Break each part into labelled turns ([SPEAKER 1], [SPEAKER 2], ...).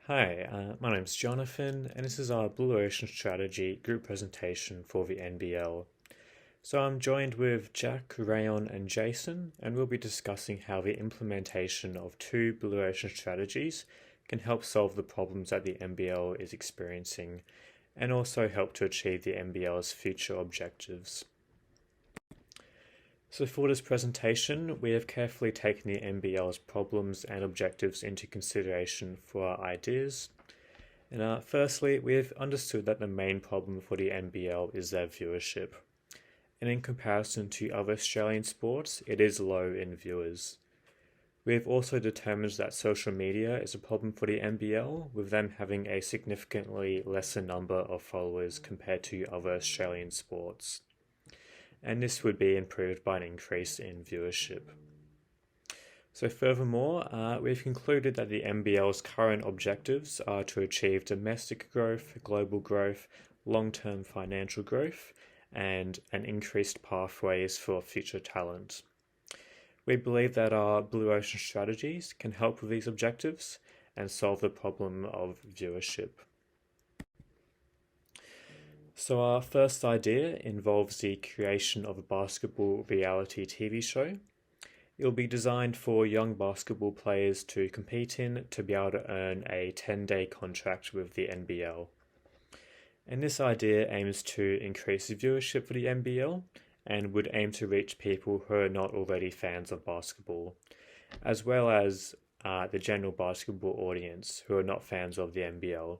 [SPEAKER 1] Hi, my name's Jonathan, and this is our Blue Ocean Strategy group presentation for the NBL. So I'm joined with Jack, Rayon, and Jason, and we'll be discussing how the implementation of two Blue Ocean strategies can help solve the problems that the NBL is experiencing, and also help to achieve the NBL's future objectives. So for this presentation, we have carefully taken the NBL's problems and objectives into consideration for our ideas. And firstly, we have understood that the main problem for the NBL is their viewership. And in comparison to other Australian sports, it is low in viewers. We have also determined that social media is a problem for the NBL, with them having a significantly lesser number of followers compared to other Australian sports. And this would be improved by an increase in viewership. So furthermore, we've concluded that the NBL's current objectives are to achieve domestic growth, global growth, long-term financial growth, and an increased pathways for future talent. We believe that our Blue Ocean strategies can help with these objectives and solve the problem of viewership. So our first idea involves the creation of a basketball reality TV show. It will be designed for young basketball players to compete in to be able to earn a 10-day contract with the NBL. And this idea aims to increase viewership for the NBL and would aim to reach people who are not already fans of basketball, as well as the general basketball audience who are not fans of the NBL.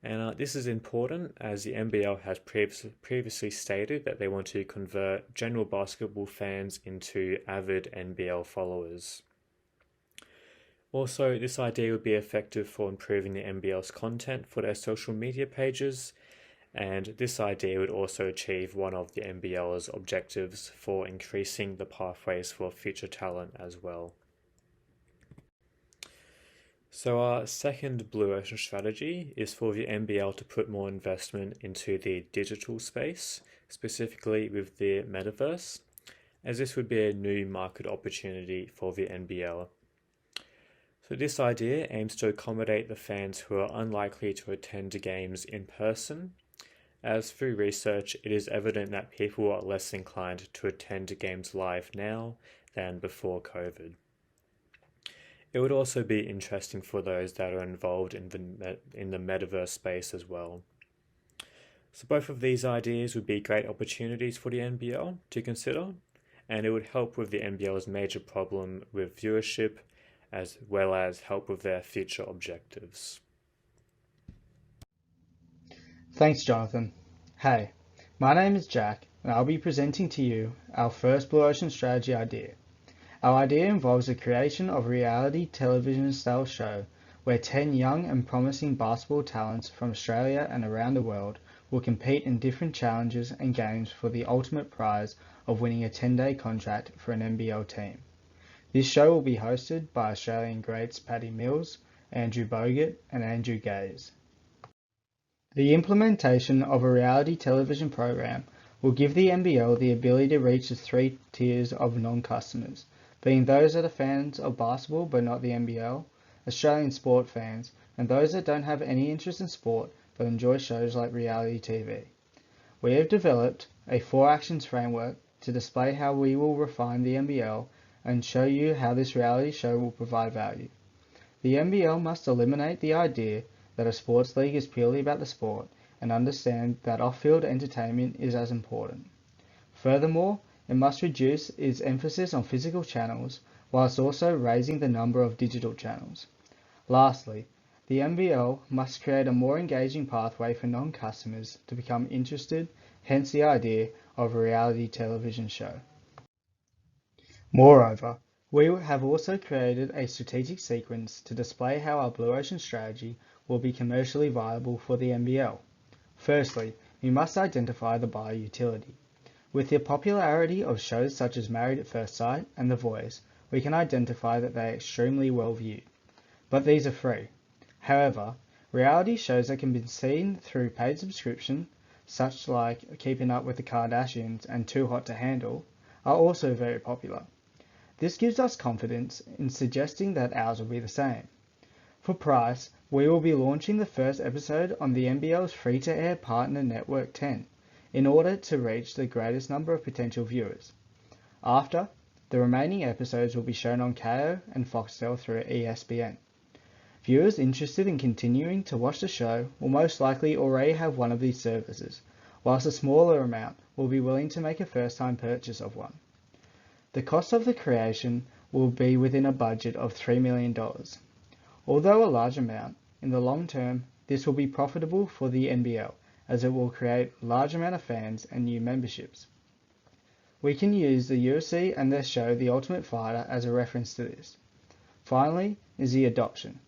[SPEAKER 1] And this is important as the NBL has previously stated that they want to convert general basketball fans into avid NBL followers. Also, this idea would be effective for improving the NBL's content for their social media pages, and this idea would also achieve one of the NBL's objectives for increasing the pathways for future talent as well. So our second Blue Ocean strategy is for the NBL to put more investment into the digital space, specifically with the metaverse, as this would be a new market opportunity for the NBL. So this idea aims to accommodate the fans who are unlikely to attend games in person, as through research it is evident that people are less inclined to attend games live now than before COVID. It would also be interesting for those that are involved in the metaverse space as well. So both of these ideas would be great opportunities for the NBL to consider, and it would help with the NBL's major problem with viewership, as well as help with their future objectives.
[SPEAKER 2] Thanks, Jonathan. Hey, my name is Jack, and I'll be presenting to you our first Blue Ocean strategy idea. Our idea involves the creation of a reality television style show where 10 young and promising basketball talents from Australia and around the world will compete in different challenges and games for the ultimate prize of winning a 10-day contract for an NBL team. This show will be hosted by Australian greats Paddy Mills, Andrew Bogut, and Andrew Gaze. The implementation of a reality television program will give the NBL the ability to reach the three tiers of non-customers, being those that are fans of basketball but not the NBL, Australian sport fans, and those that don't have any interest in sport but enjoy shows like reality TV. We have developed a 4 actions framework to display how we will refine the NBL and show you how this reality show will provide value. The NBL must eliminate the idea that a sports league is purely about the sport and understand that off-field entertainment is as important. Furthermore, it must reduce its emphasis on physical channels whilst also raising the number of digital channels. Lastly, the NBL must create a more engaging pathway for non-customers to become interested, hence the idea of a reality television show. Moreover, we have also created a strategic sequence to display how our Blue Ocean strategy will be commercially viable for the NBL. Firstly, we must identify the buyer utility. With the popularity of shows such as Married at First Sight and The Voice, we can identify that they are extremely well viewed. But these are free. However, reality shows that can be seen through paid subscription, such like Keeping Up with the Kardashians and Too Hot to Handle, are also very popular. This gives us confidence in suggesting that ours will be the same. For price, We will be launching the first episode on the NBL's free-to-air partner network 10 in order to reach the greatest number of potential viewers. After, the remaining episodes will be shown on Kayo and Foxtel through ESPN. Viewers interested in continuing to watch the show will most likely already have one of these services, whilst a smaller amount will be willing to make a first-time purchase of one. The cost of the creation will be within a budget of $3 million. Although a large amount, in the long term, this will be profitable for the NBL as it will create a large amount of fans and new memberships. We can use the UFC and their show The Ultimate Fighter as a reference to this. Finally is the adoption,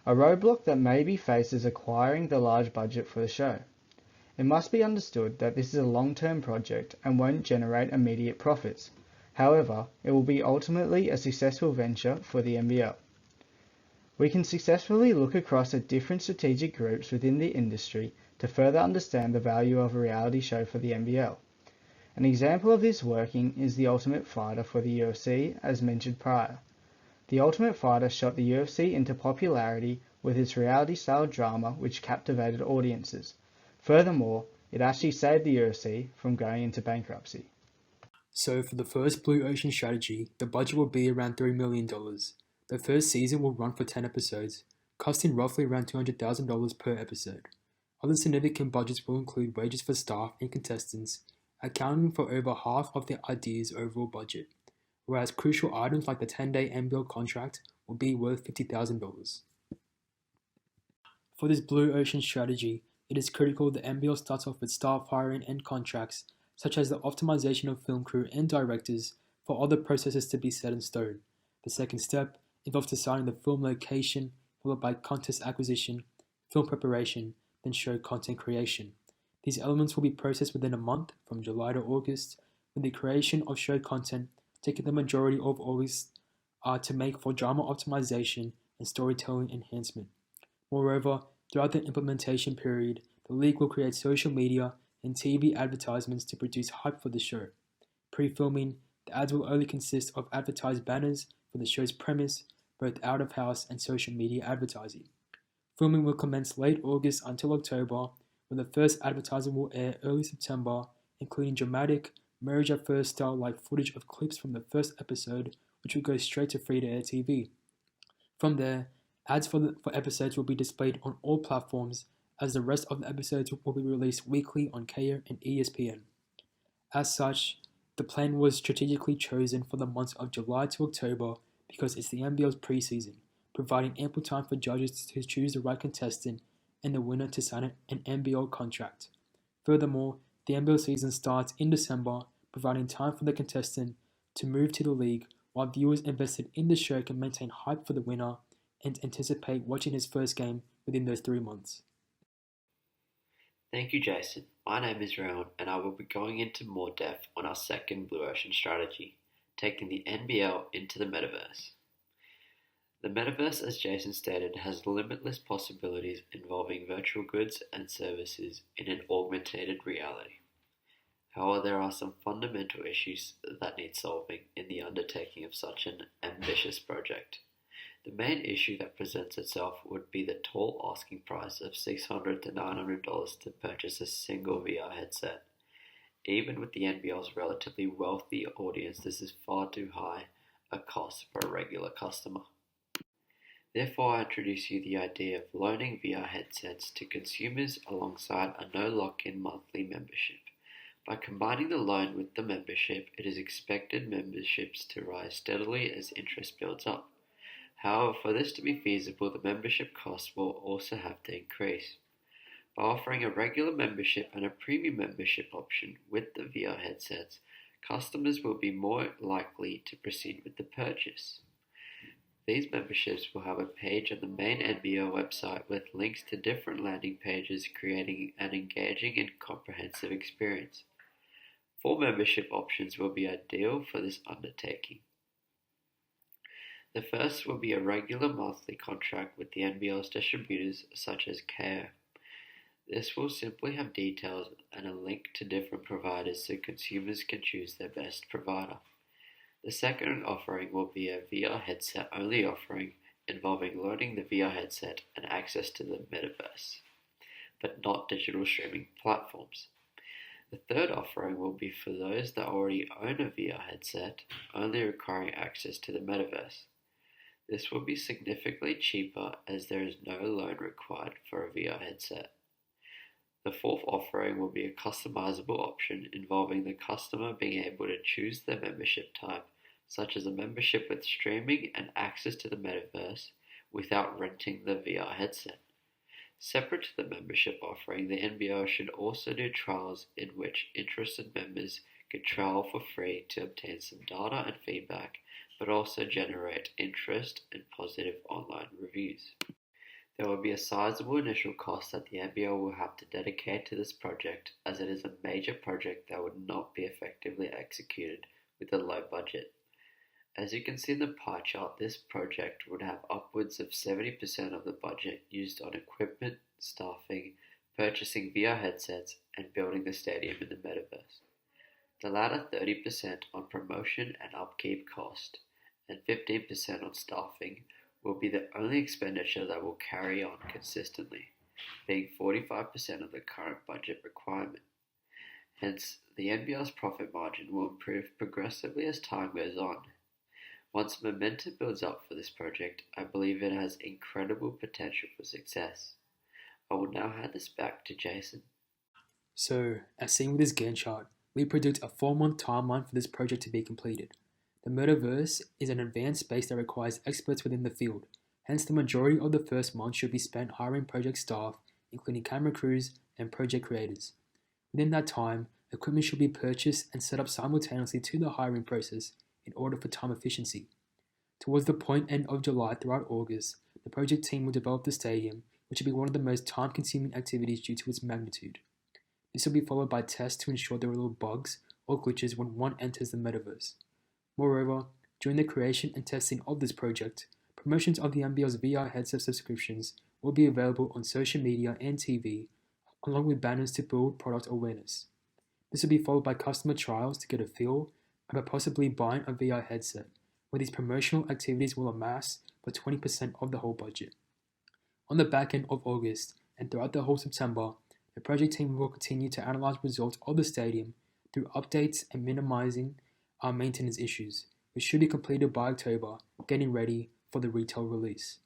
[SPEAKER 2] a roadblock that may be faced as acquiring the large budget for the show. It must be understood that this is a long-term project and won't generate immediate profits. However, it will be ultimately a successful venture for the NBL. We can successfully look across at different strategic groups within the industry to further understand the value of a reality show for the NBL. An example of this working is The Ultimate Fighter for the UFC, as mentioned prior. The Ultimate Fighter shot the UFC into popularity with its reality-style drama which captivated audiences. Furthermore, it actually saved the UFC from going into bankruptcy.
[SPEAKER 3] So for the first Blue Ocean strategy, the budget will be around $3 million. The first season will run for 10 episodes, costing roughly around $200,000 per episode. Other significant budgets will include wages for staff and contestants, accounting for over half of the idea's overall budget, whereas crucial items like the 10-day NBL contract will be worth $50,000. For this Blue Ocean strategy, it is critical the NBL starts off with staff hiring and contracts, such as the optimization of film crew and directors for all the processes to be set in stone. The second step involves deciding the film location, followed by contest acquisition, film preparation, then show content creation. These elements will be processed within a month, from July to August, with the creation of show content taking the majority of August to make for drama optimization and storytelling enhancement. Moreover, throughout the implementation period, the league will create social media and TV advertisements to produce hype for the show. Pre-filming, the ads will only consist of advertised banners for the show's premise, both out-of-house and social media advertising. Filming will commence late August until October, when the first advertising will air early September, including dramatic, marriage-at-first style-like footage of clips from the first episode, which will go straight to free-to-air TV. From there, ads for episodes will be displayed on all platforms, as the rest of the episodes will be released weekly on Kayo and ESPN. As such, the plan was strategically chosen for the months of July to October because it's the NBL's preseason, providing ample time for judges to choose the right contestant and the winner to sign an NBL contract. Furthermore, the NBL season starts in December, providing time for the contestant to move to the league, while viewers invested in the show can maintain hype for the winner and anticipate watching his first game within those 3 months.
[SPEAKER 4] Thank you, Jason. My name is Rowan, and I will be going into more depth on our second Blue Ocean strategy, taking the NBL into the metaverse. The metaverse, as Jason stated, has limitless possibilities involving virtual goods and services in an augmented reality. However, there are some fundamental issues that need solving in the undertaking of such an ambitious project. The main issue that presents itself would be the tall asking price of $600 to $900 to purchase a single VR headset. Even with the NBL's relatively wealthy audience, this is far too high a cost for a regular customer. Therefore, I introduce you the idea of loaning VR headsets to consumers alongside a no lock-in monthly membership. By combining the loan with the membership, it is expected memberships to rise steadily as interest builds up. However, for this to be feasible, the membership cost will also have to increase. By offering a regular membership and a premium membership option with the VR headsets, customers will be more likely to proceed with the purchase. These memberships will have a page on the main NBL website with links to different landing pages, creating an engaging and comprehensive experience. 4 membership options will be ideal for this undertaking. The first will be a regular monthly contract with the NBL's distributors such as Kayo. This will simply have details and a link to different providers so consumers can choose their best provider. The second offering will be a VR headset only offering involving loading the VR headset and access to the metaverse, but not digital streaming platforms. The third offering will be for those that already own a VR headset, only requiring access to the metaverse. This will be significantly cheaper as there is no loan required for a VR headset. The fourth offering will be a customizable option involving the customer being able to choose their membership type, such as a membership with streaming and access to the metaverse without renting the VR headset. Separate to the membership offering, the NBL should also do trials in which interested members could trial for free to obtain some data and feedback, but also generate interest and positive online reviews. There will be a sizable initial cost that the NBL will have to dedicate to this project, as it is a major project that would not be effectively executed with a low budget. As you can see in the pie chart, this project would have upwards of 70% of the budget used on equipment, staffing, purchasing VR headsets, and building the stadium in the metaverse. The latter 30% on promotion and upkeep cost, and 15% on staffing, will be the only expenditure that will carry on consistently, being 45% of the current budget requirement. Hence, the NBL's profit margin will improve progressively as time goes on. Once momentum builds up for this project, I believe it has incredible potential for success. I will now hand this back to Jason.
[SPEAKER 3] So, as seen with this Gantt chart, we predict a 4-month timeline for this project to be completed. The metaverse is an advanced space that requires experts within the field, hence the majority of the first month should be spent hiring project staff, including camera crews and project creators. Within that time, equipment should be purchased and set up simultaneously to the hiring process in order for time efficiency. Towards the end of July throughout August, the project team will develop the stadium, which will be one of the most time-consuming activities due to its magnitude. This will be followed by tests to ensure there are no bugs or glitches when one enters the metaverse. Moreover, during the creation and testing of this project, promotions of the NBL's VR headset subscriptions will be available on social media and TV, along with banners to build product awareness. This will be followed by customer trials to get a feel about possibly buying a VR headset, where these promotional activities will amass for 20% of the whole budget. On the back end of August and throughout the whole September, the project team will continue to analyze results of the stadium through updates and minimizing our maintenance issues, which should be completed by October, getting ready for the retail release.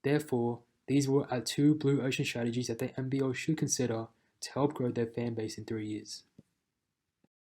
[SPEAKER 3] Therefore, these were our 2 blue ocean strategies that the NBL should consider to help grow their fan base in 3 years.